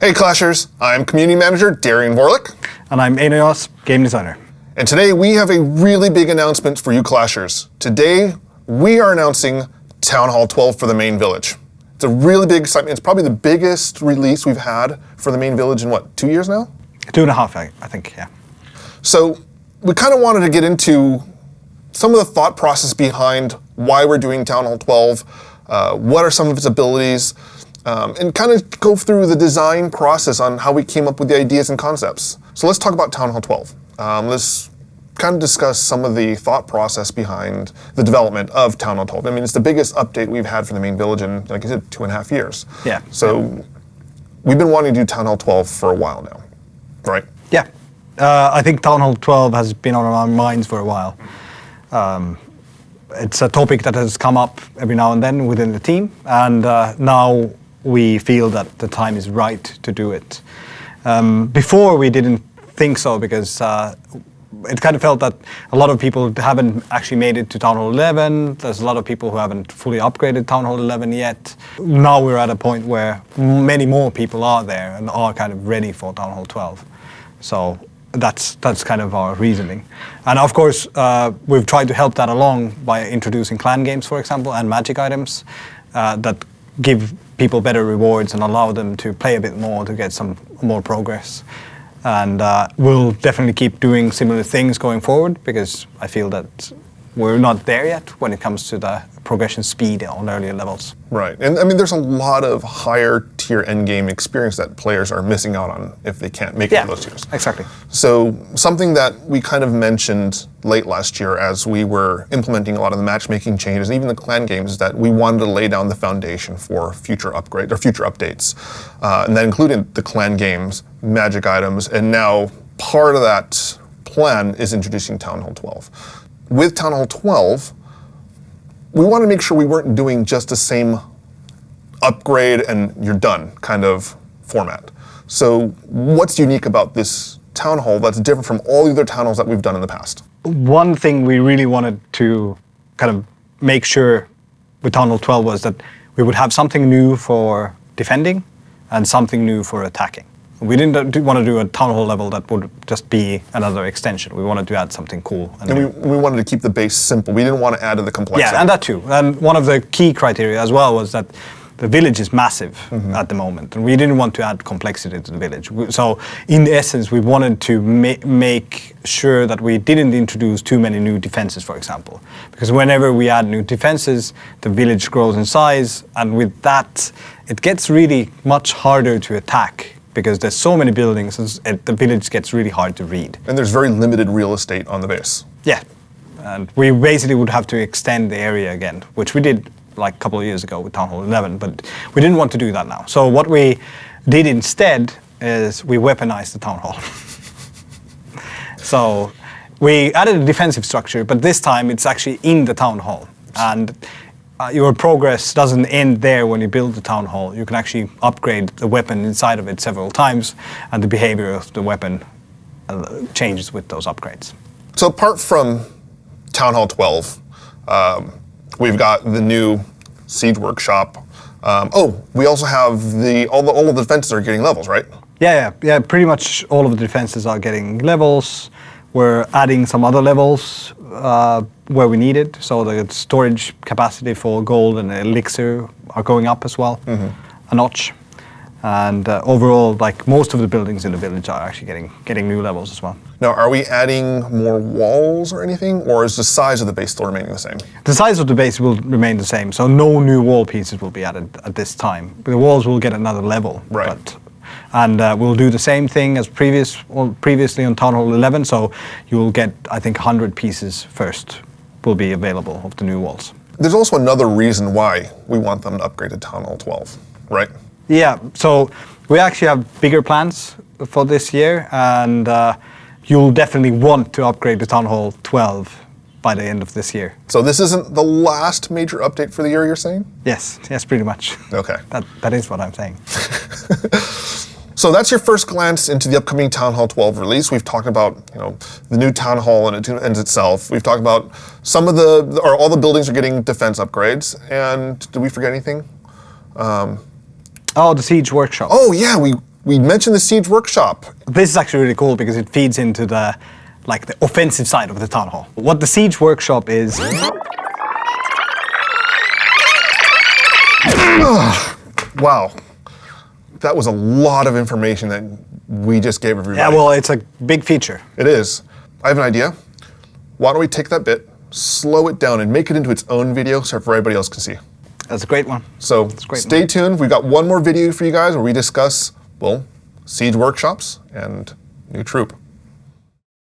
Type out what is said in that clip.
Hey Clashers, I'm Community Manager Darian Vorlick. And I'm Eneos, Game Designer. And today we have a really big announcement for you Clashers. Today we are announcing Town Hall 12 for the main village. It's a really big excitement. It's probably the biggest release we've had for the main village in what, 2 years now? 2.5, I think, yeah. So we kind of wanted to get into some of the thought process behind why we're doing Town Hall 12, what are some of its abilities, and kind of go through the design process on how we came up with the ideas and concepts. So let's talk about Town Hall 12. Let's kind of discuss some of the thought process behind the development of Town Hall 12. I mean, it's the biggest update we've had for the main village in, like I said, 2.5 years. Yeah. So we've been wanting to do Town Hall 12 for a while now, right? Yeah. I think Town Hall 12 has been on our minds for a while. It's a topic that has come up every now and then within the team, and now we feel that the time is right to do it. Before we didn't think so because it kind of felt that a lot of people haven't actually made it to Town Hall 11. There's a lot of people who haven't fully upgraded Town Hall 11 yet. Now we're at a point where many more people are there and are kind of ready for Town Hall 12. So that's kind of our reasoning. And of course, we've tried to help that along by introducing clan games, for example, and magic items that give people better rewards and allow them to play a bit more to get some more progress. And we'll definitely keep doing similar things going forward because I feel that we're not there yet when it comes to the progression speed on earlier levels. Right, and I mean there's a lot of higher tier endgame experience that players are missing out on if they can't make it to those tiers. Exactly. So something that we kind of mentioned late last year as we were implementing a lot of the matchmaking changes, and even the clan games, is that we wanted to lay down the foundation for future upgrades or future updates. And that included the clan games, magic items, and now part of that plan is introducing Town Hall 12. With Town Hall 12, we want to make sure we weren't doing just the same upgrade and you're done kind of format. So what's unique about this Town Hall that's different from all the other Town Halls that we've done in the past? One thing we really wanted to kind of make sure with Town Hall 12 was that we would have something new for defending and something new for attacking. We didn't want to do a Town Hall level that would just be another extension. We wanted to add something cool. And we wanted to keep the base simple. We didn't want to add to the complexity. Yeah, and that too. And one of the key criteria as well was that the village is massive at the moment, and we didn't want to add complexity to the village. So in essence, we wanted to make sure that we didn't introduce too many new defenses, for example. Because whenever we add new defenses, the village grows in size, and with that, it gets really much harder to attack because there's so many buildings, the village gets really hard to read. And there's very limited real estate on the base. Yeah, and we basically would have to extend the area again, which we did like a couple of years ago with Town Hall 11, but we didn't want to do that now. So what we did instead is we weaponized the Town Hall. So we added a defensive structure, but this time it's actually in the Town Hall. And your progress doesn't end there when you build the Town Hall. You can actually upgrade the weapon inside of it several times, and the behavior of the weapon changes with those upgrades. So apart from Town Hall 12, we've got the new Siege Workshop. We also have all of the defenses are getting levels, right? Yeah. Pretty much all of the defenses are getting levels. We're adding some other levels where we need it. So the storage capacity for gold and elixir are going up as well, a notch. And overall, like most of the buildings in the village are actually getting new levels as well. Now, are we adding more walls or anything, or is the size of the base still remaining the same? The size of the base will remain the same, so no new wall pieces will be added at this time. The walls will get another level. Right. And we'll do the same thing as previously on Town Hall 11, so you will get, I think, 100 pieces first will be available of the new walls. There's also another reason why we want them to upgrade to Town Hall 12, right? Yeah, so we actually have bigger plans for this year, and you'll definitely want to upgrade to Town Hall 12 by the end of this year. So this isn't the last major update for the year, you're saying? Yes, pretty much. Okay. That is what I'm saying. So that's your first glance into the upcoming Town Hall 12 release. We've talked about, the new Town Hall and it itself. We've talked about all the buildings are getting defense upgrades. And did we forget anything? The Siege Workshop. Oh yeah, we We mentioned the Siege Workshop. This is actually really cool because it feeds into the offensive side of the town hall. What the Siege Workshop is. Wow. That was a lot of information that we just gave everybody. Yeah, well, it's a big feature. It is. I have an idea. Why don't we take that bit, slow it down, and make it into its own video so everybody else can see. That's a great one. So stay tuned. We've got one more video for you guys where we discuss, well, siege workshops and new troop.